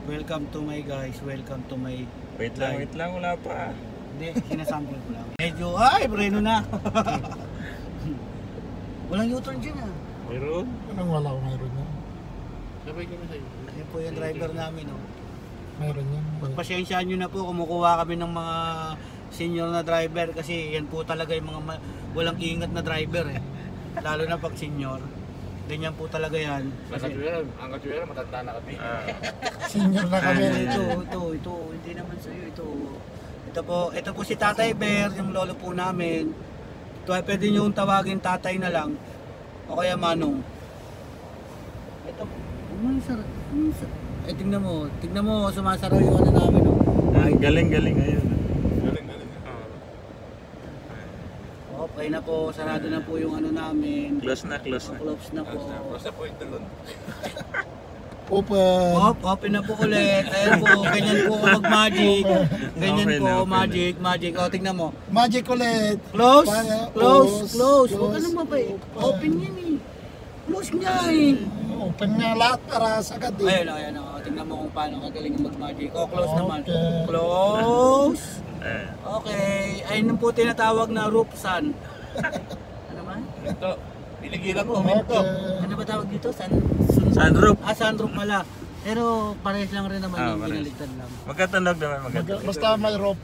Welcome to my guys, welcome to my... Wait lang, wala pa. Hindi, sinasample ko lang. Medyo, ay, breno na. Walang U-turn dyan ah. Meron? Anong wala ko mayroon yan? Sabay kami sa'yo. Yan po yung driver namin. Oh. Mayroon yan. Pagpasyensyahan nyo na po, kumukuha kami ng mga senior na driver kasi yan po talaga yung mga walang ingat na driver eh. Lalo na pag senior. Ganyan po talaga yan. Ang katwira, matanda na kami. Senior na kami. Ito, hindi naman sa'yo. Ito po si Tatay Bear, yung lolo po namin. Ito ay pwede nyo tawagin tatay na lang. O kaya Manong. Ito, tingnan mo, sumasaraw yung ano namin. Oh. Galing ngayon. Okay na po, sarado na po yung ano namin. Close na. Close na po. Basta po ito doon. Open. Open na po ulit. Ayan po, ganyan po mag-magic. Ganyan Open po, na. magic. O, tingnan mo. Magic ulit. Close. Close. Huwag ka naman ba eh. Open yan eh. Close nga eh. Open nga lahat para sagad eh. Ayan. O, tingnan mo kung paano kagaling mag-magic. O, close naman. Okay. Close. Okay. Ayun po tinatawag na roof sun. Ano man? Ito, pinigilan ko, huminto. Ano ba tawag dito? Sunroof. Sunroof pala. Pero parehas lang rin naman yung parehas. binaligtad lang. Magkatunog naman, magkatunog. Basta may rope.